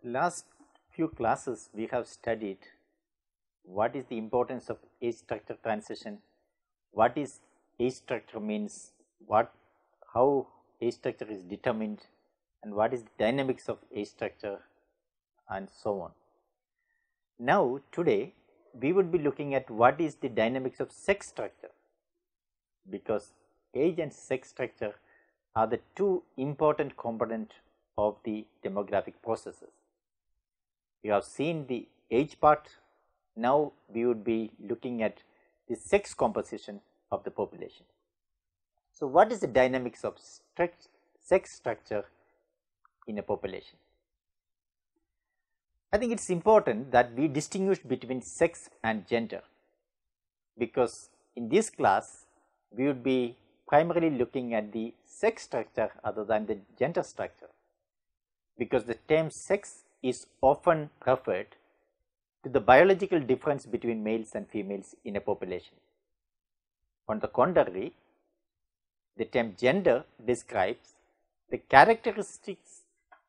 Last few classes we have studied what is the importance of age structure transition, what is age structure means, how age structure is determined, and what is the dynamics of age structure, and so on. Now today we would be looking at what is the dynamics of sex structure, because age and sex structure are the two important components of the demographic processes. We have seen the age part. Now we would be looking at the sex composition of the population. So what is the dynamics of sex structure in a population? I think it is important that we distinguish between sex and gender, because in this class we would be primarily looking at the sex structure other than the gender structure, because the term sex is often referred to the biological difference between males and females in a population. On the contrary, the term gender describes the characteristics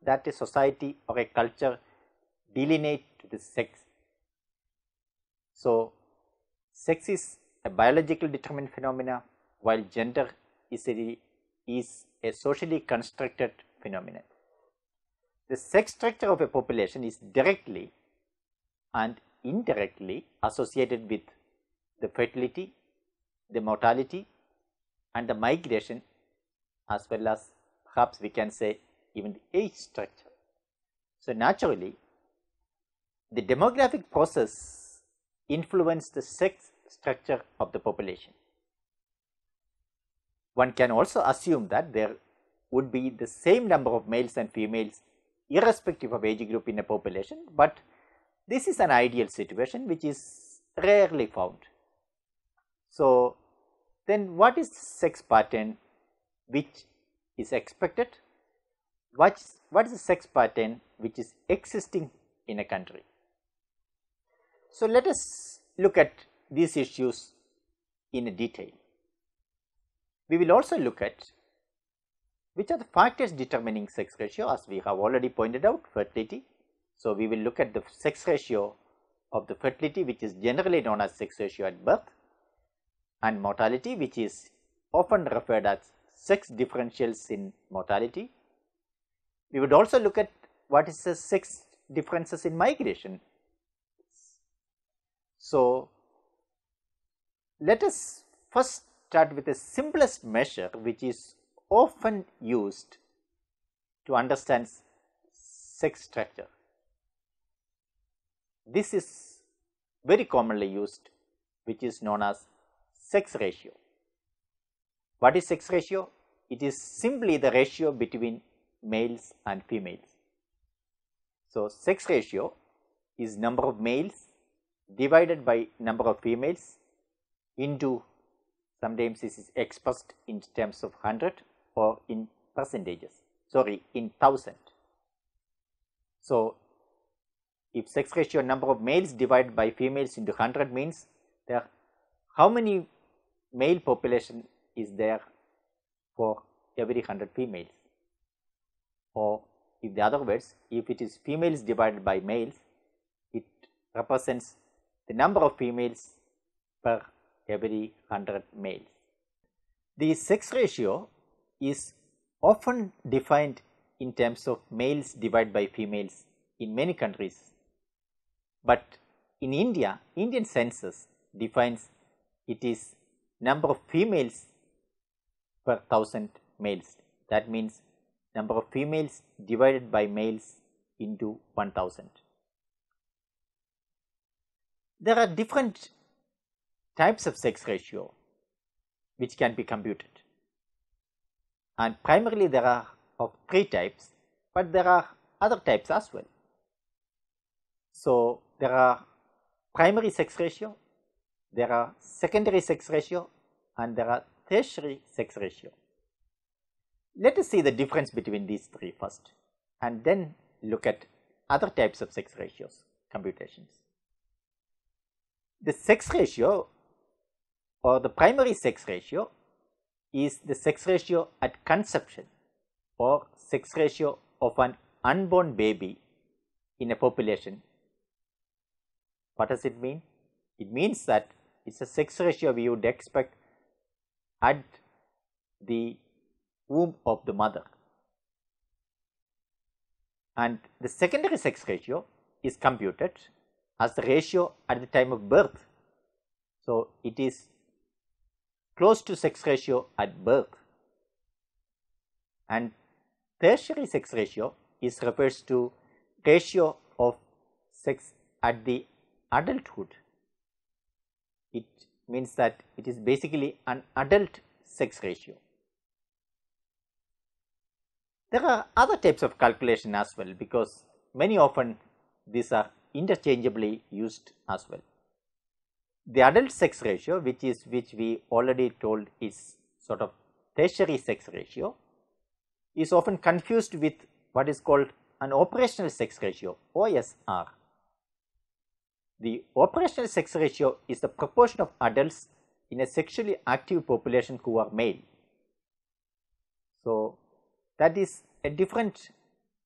that a society or a culture delineate to the sex. So, sex is a biological determined phenomena, while gender is a socially constructed phenomenon. The sex structure of a population is directly and indirectly associated with the fertility, the mortality, and the migration, as well as perhaps we can say even the age structure. So naturally, the demographic process influences the sex structure of the population. One can also assume that there would be the same number of males and females irrespective of age group in a population, but this is an ideal situation which is rarely found. So then what is the sex pattern which is expected? What is the sex pattern which is existing in a country? So let us look at these issues in detail. We will also look at which are the factors determining sex ratio, as we have already pointed out, fertility. So we will look at the sex ratio of the fertility, which is generally known as sex ratio at birth, and mortality, which is often referred as sex differentials in mortality. We would also look at what is the sex differences in migration. So let us first start with the simplest measure which is often used to understand sex structure. This is very commonly used, which is known as sex ratio. What is sex ratio? It is simply the ratio between males and females. So sex ratio is number of males divided by number of females into, sometimes this is expressed in terms of 100 or in percentages, in 1000. So if sex ratio number of males divided by females into 100 means there how many male population is there for every 100 females, or in the other words, if it is females divided by males, it represents the number of females per every 100 males. The sex ratio is often defined in terms of males divided by females in many countries, but in India, Indian census defines it is number of females per 1000 males. That means number of females divided by males into 1000. There are different types of sex ratio which can be computed, and primarily there are of 3 types, but there are other types as well. So there are primary sex ratio, there are secondary sex ratio, and there are tertiary sex ratio. Let us see the difference between these 3 first, and then look at other types of sex ratios computations. The sex ratio or the primary sex ratio is the sex ratio at conception or sex ratio of an unborn baby in a population. What does it mean? It means that it's a sex ratio we would expect at the womb of the mother. And the secondary sex ratio is computed as the ratio at the time of birth. So, it is close to sex ratio at birth. And tertiary sex ratio is refers to ratio of sex at the adulthood. It means that it is basically an adult sex ratio. There are other types of calculation as well, because many often these are interchangeably used as well. The adult sex ratio, which we already told is sort of tertiary sex ratio, is often confused with what is called an operational sex ratio, OSR. The operational sex ratio is the proportion of adults in a sexually active population who are male. So, that is a different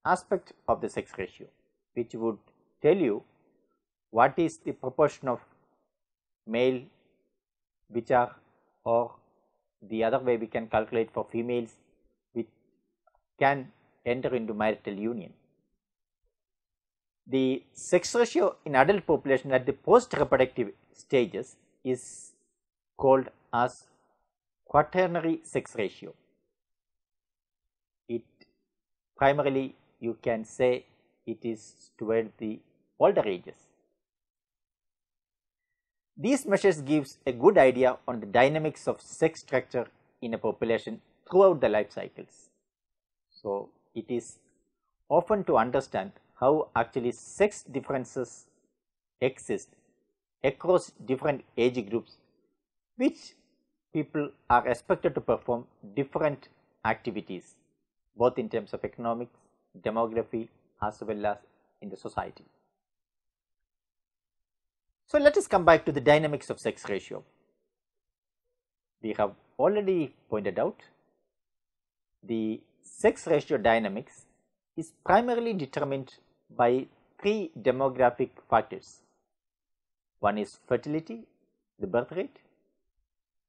aspect of the sex ratio, which would tell you what is the proportion of male which are, or the other way we can calculate for females which can enter into marital union. The sex ratio in adult population at the post-reproductive stages is called as quaternary sex ratio. It primarily, you can say, it is toward the older ages. These measures gives a good idea on the dynamics of sex structure in a population throughout the life cycles. So, it is often to understand how actually sex differences exist across different age groups, which people are expected to perform different activities, both in terms of economics, demography, as well as in the society. So, let us come back to the dynamics of sex ratio. We have already pointed out the sex ratio dynamics is primarily determined by three demographic factors. One is fertility, the birth rate.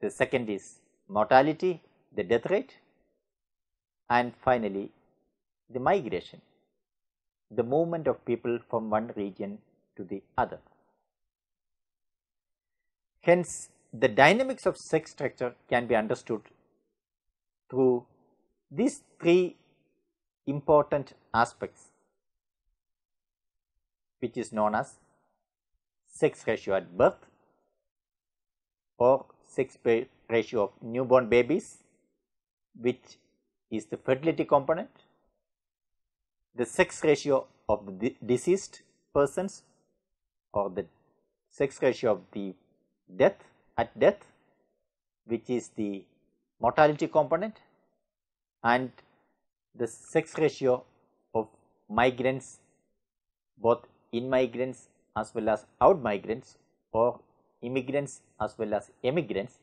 The second is mortality, the death rate. And finally, the migration, the movement of people from one region to the other. Hence, the dynamics of sex structure can be understood through these three important aspects, which is known as sex ratio at birth, or sex ratio of newborn babies, which is the fertility component, the sex ratio of the deceased persons, or the sex ratio of the death, which is the mortality component, and the sex ratio of migrants, both in migrants as well as out migrants, or immigrants as well as emigrants,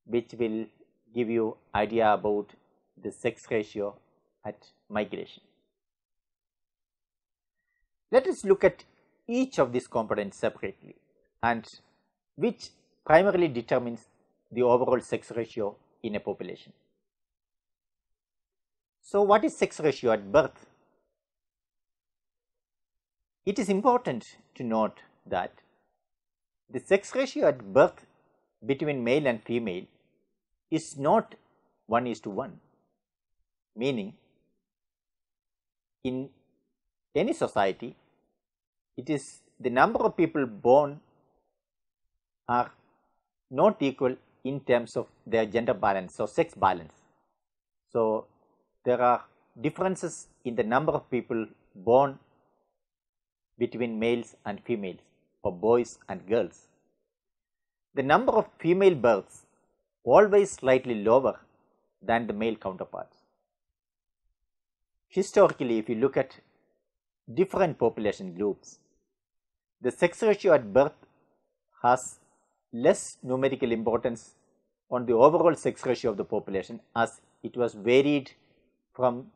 which will give you idea about the sex ratio at migration. Let us look at each of these components separately, and which primarily determines the overall sex ratio in a population. So, what is sex ratio at birth? It is important to note that the sex ratio at birth between male and female is not 1:1, meaning in any society, it is the number of people born are not equal in terms of their gender balance or sex balance. So, there are differences in the number of people born between males and females, or boys and girls. The number of female births always slightly lower than the male counterparts. Historically, if you look at different population groups, the sex ratio at birth has less numerical importance on the overall sex ratio of the population, as it was varied from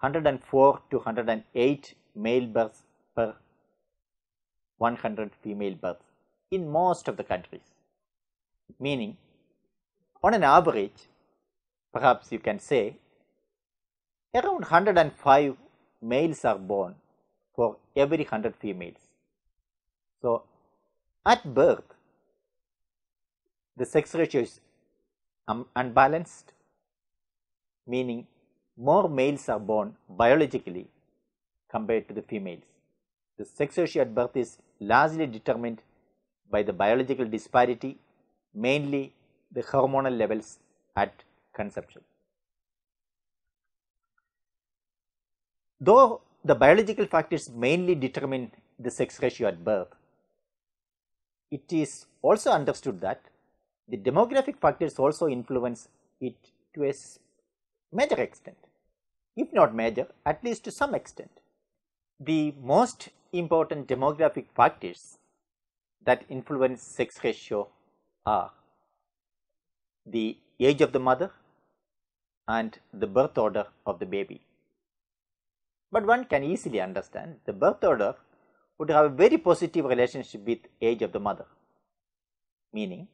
104 to 108 male births per 100 female births in most of the countries, meaning on an average, perhaps you can say around 105 males are born for every 100 females. So, at birth, the sex ratio is unbalanced, meaning more males are born biologically compared to the females. The sex ratio at birth is largely determined by the biological disparity, mainly the hormonal levels at conception. Though the biological factors mainly determine the sex ratio at birth, it is also understood that the demographic factors also influence it to a major extent, if not major, at least to some extent. The most important demographic factors that influence sex ratio are the age of the mother and the birth order of the baby. But one can easily understand the birth order would have a very positive relationship with age of the mother, meaning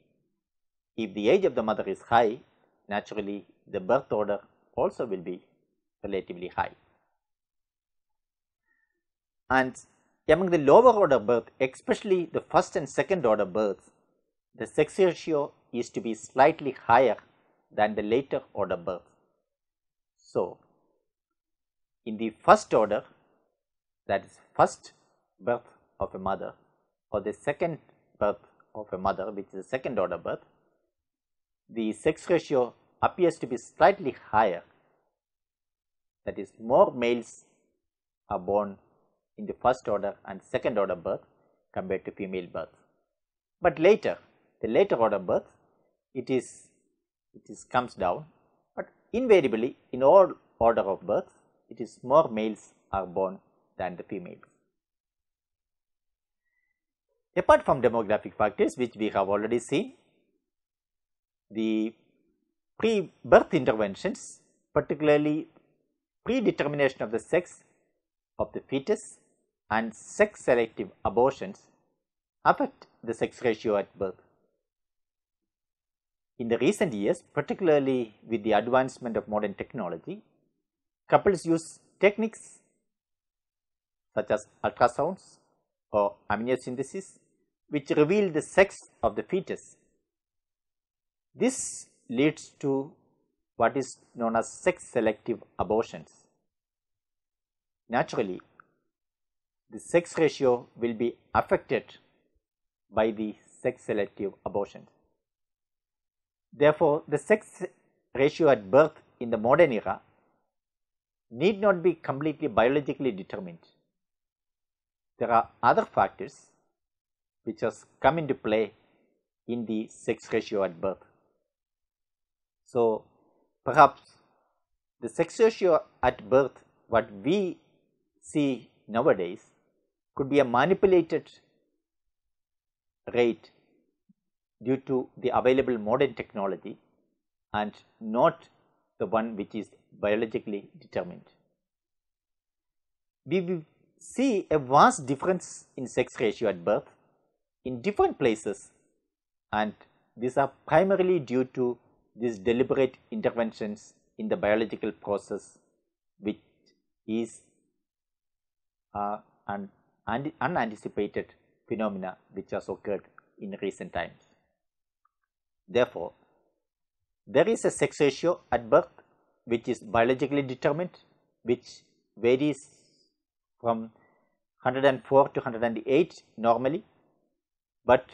if the age of the mother is high, naturally the birth order also will be relatively high. And among the lower order birth, especially the first and second order births, the sex ratio is to be slightly higher than the later order birth. So, in the first order, that is first birth of a mother, or the second birth of a mother, which is the second order birth, the sex ratio appears to be slightly higher, that is more males are born in the first order and second order birth compared to female birth. But later, the later order birth, it comes down, but invariably in all order of birth, it is more males are born than the females. Apart from demographic factors, which we have already seen, the pre-birth interventions, particularly predetermination of the sex of the fetus and sex selective abortions, affect the sex ratio at birth. In the recent years, particularly with the advancement of modern technology, couples use techniques such as ultrasounds or amniocentesis, which reveal the sex of the fetus. This leads to what is known as sex selective abortions. Naturally, the sex ratio will be affected by the sex selective abortions. Therefore, the sex ratio at birth in the modern era need not be completely biologically determined. There are other factors which has come into play in the sex ratio at birth. So, perhaps the sex ratio at birth, what we see nowadays, could be a manipulated rate due to the available modern technology and not the one which is biologically determined. We will see a vast difference in sex ratio at birth in different places, and these are primarily due to these deliberate interventions in the biological process, which is an unanticipated phenomena which has occurred in recent times. Therefore, there is a sex ratio at birth which is biologically determined, which varies from 104 to 108 normally, but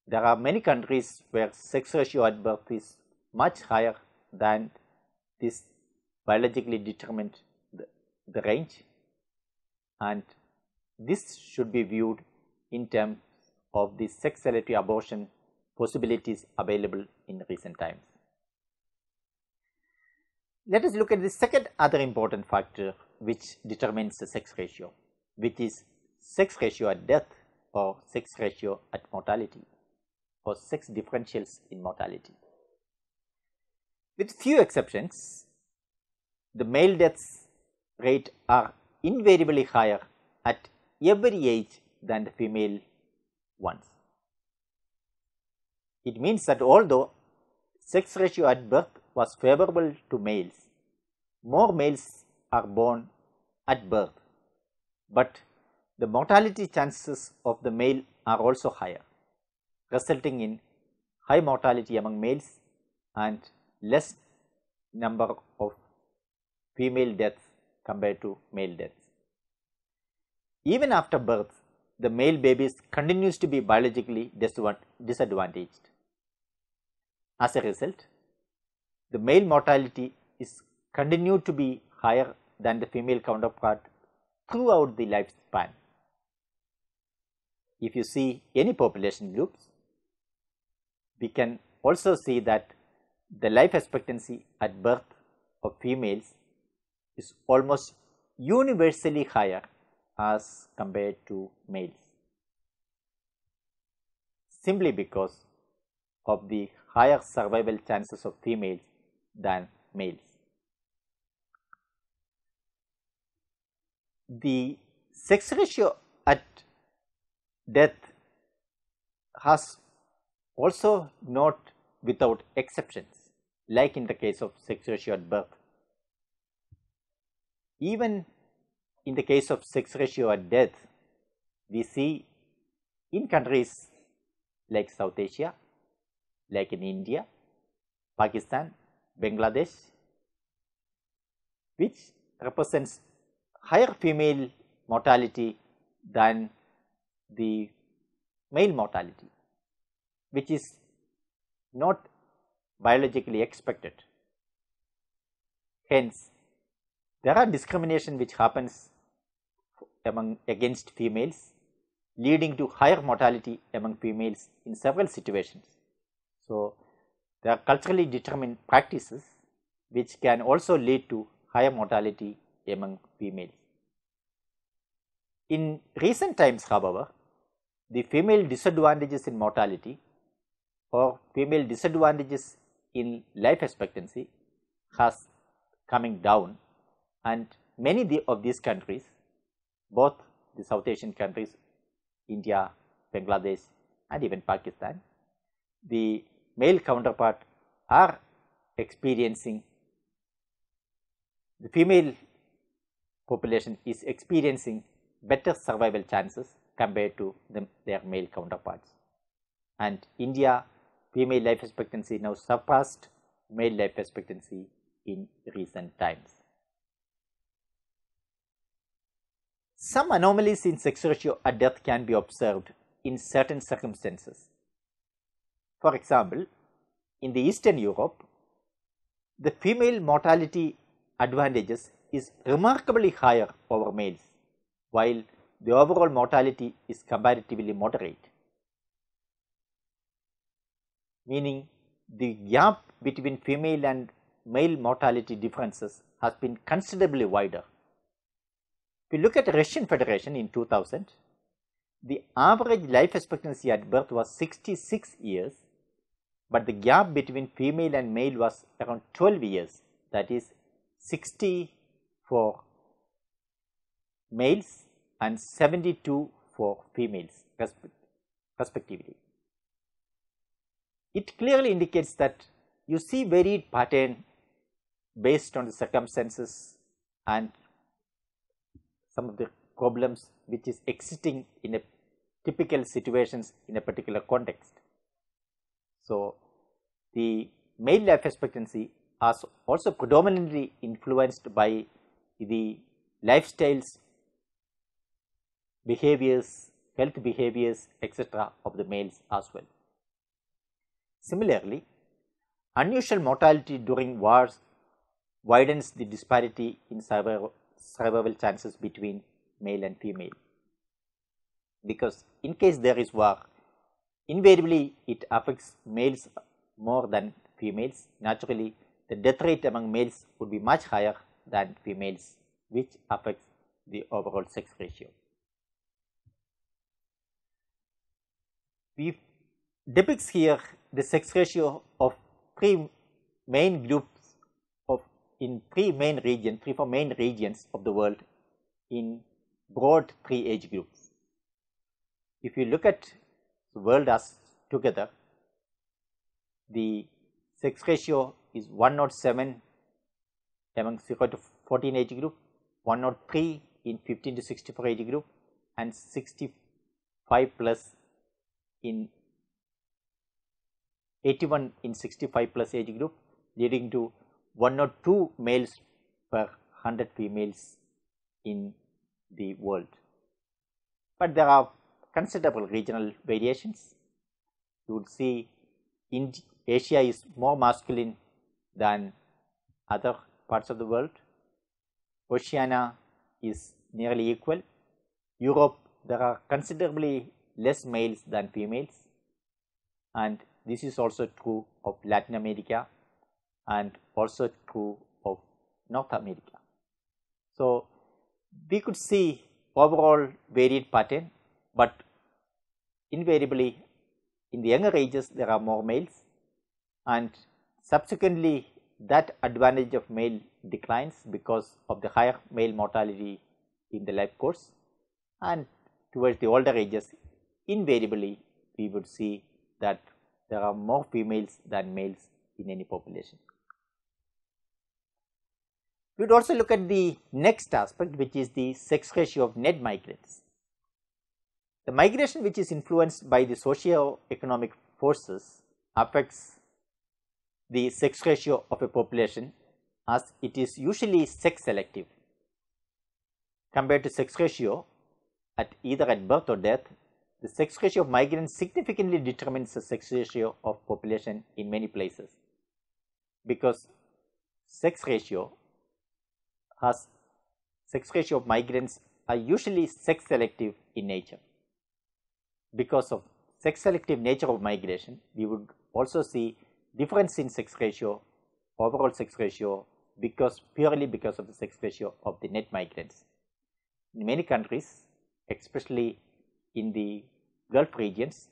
there are many countries where sex ratio at birth is much higher than this biologically determined the range, and this should be viewed in terms of the sex selective abortion possibilities available in recent times. Let us look at the second other important factor which determines the sex ratio, which is sex ratio at death or sex ratio at mortality or sex differentials in mortality. With few exceptions, the male deaths rate are invariably higher at every age than the female ones. It means that although sex ratio at birth was favorable to males, more males are born at birth, but the mortality chances of the male are also higher, resulting in high mortality among males and less number of female deaths compared to male deaths. Even after birth, the male babies continues to be biologically disadvantaged. As a result, the male mortality is continued to be higher than the female counterpart throughout the lifespan. If you see any population groups, we can also see that the life expectancy at birth of females is almost universally higher as compared to males, simply because of the higher survival chances of females than males. The sex ratio at death has also not without exceptions, like in the case of sex ratio at birth. Even in the case of sex ratio at death, we see in countries like South Asia, like in India, Pakistan, Bangladesh, which represents higher female mortality than the male mortality, which is not biologically expected. Hence, there are discrimination which happens against females, leading to higher mortality among females in several situations. So, there are culturally determined practices which can also lead to higher mortality among females. In recent times, however, the female disadvantages in mortality or female disadvantages in life expectancy has coming down, and many of these countries, both the South Asian countries, India, Bangladesh and even Pakistan, the male counterpart are experiencing, the female population is experiencing better survival chances compared to their male counterparts. And India female life expectancy now surpassed male life expectancy in recent times. Some anomalies in sex ratio at death can be observed in certain circumstances. For example, in the Eastern Europe, the female mortality advantages is remarkably higher over males, while the overall mortality is comparatively moderate, meaning the gap between female and male mortality differences has been considerably wider. If you look at Russian Federation in 2000, the average life expectancy at birth was 66 years, but the gap between female and male was around 12 years, that is 60 for males and 72 for females respectively. It clearly indicates that you see varied pattern based on the circumstances and some of the problems which is existing in a typical situations in a particular context. So, the male life expectancy is also predominantly influenced by the lifestyles, behaviors, health behaviors, etc. of the males as well. Similarly, unusual mortality during wars widens the disparity in survival chances between male and female, because in case there is war, invariably it affects males more than females. Naturally, the death rate among males would be much higher than females, which affects the overall sex ratio. We depicts here the sex ratio of three main groups of in three main regions of the world, in broad 3 age groups. If you look at the world as together, the sex ratio is 107 among 0 to 14 age group, 103 in 15 to 64 age group, and 65 plus in 81 in 65 plus age group, leading to 102 males per 100 females in the world. But there are considerable regional variations. You would see Asia is more masculine than other parts of the world. Oceania is nearly equal. Europe, there are considerably less males than females, and this is also true of Latin America and also true of North America. So, we could see overall varied pattern, but invariably in the younger ages there are more males, and subsequently that advantage of male declines because of the higher male mortality in the life course, and towards the older ages invariably we would see that there are more females than males in any population. We would also look at the next aspect, which is the sex ratio of net migrants. The migration which is influenced by the socio-economic forces affects the sex ratio of a population, as it is usually sex selective. Compared to sex ratio either at birth or death, the sex ratio of migrants significantly determines the sex ratio of population in many places, because sex ratio of migrants are usually sex selective in nature. Because of sex selective nature of migration, we would also see difference in sex ratio, overall sex ratio, purely because of the sex ratio of the net migrants. In many countries, especially in the Gulf regions,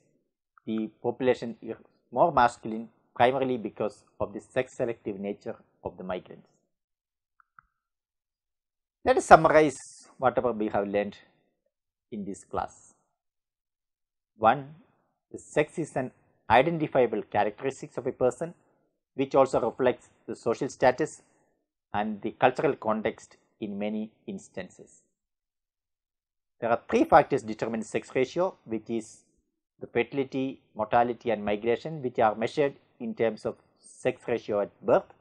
the population is more masculine primarily because of the sex selective nature of the migrants. Let us summarize whatever we have learned in this class. 1. The sex is an identifiable characteristics of a person, which also reflects the social status and the cultural context in many instances. There are 3 factors determine sex ratio, which is the fertility, mortality and migration, which are measured in terms of sex ratio at birth,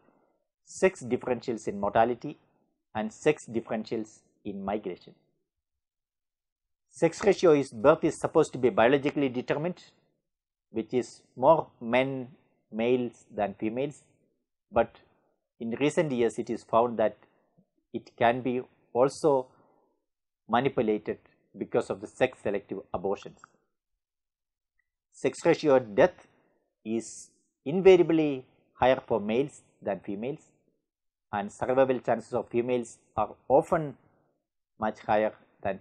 sex differentials in mortality and sex differentials in migration. Sex ratio is birth is supposed to be biologically determined, which is more males than females, but in recent years it is found that it can be also manipulated because of the sex selective abortions. Sex ratio at death is invariably higher for males than females, and survival chances of females are often much higher than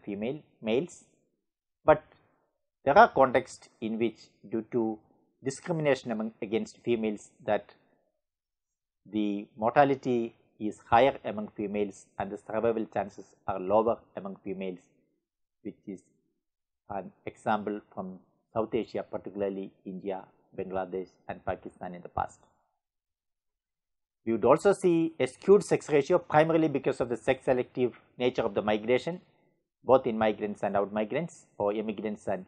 males, but there are contexts in which, due to discrimination against females, that the mortality is higher among females and the survival chances are lower among females, which is an example from South Asia, particularly India, Bangladesh and Pakistan in the past. We would also see a skewed sex ratio primarily because of the sex selective nature of the migration, both in migrants and out migrants, or immigrants and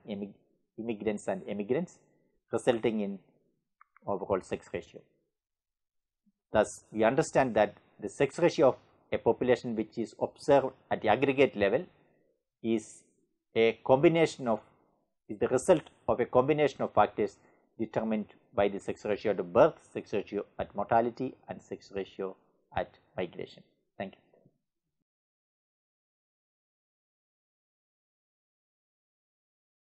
immigrants, resulting in overall sex ratio. Thus, we understand that the sex ratio of a population which is observed at the aggregate level is the result of a combination of factors determined by the sex ratio at birth, sex ratio at mortality and sex ratio at migration. Thank you.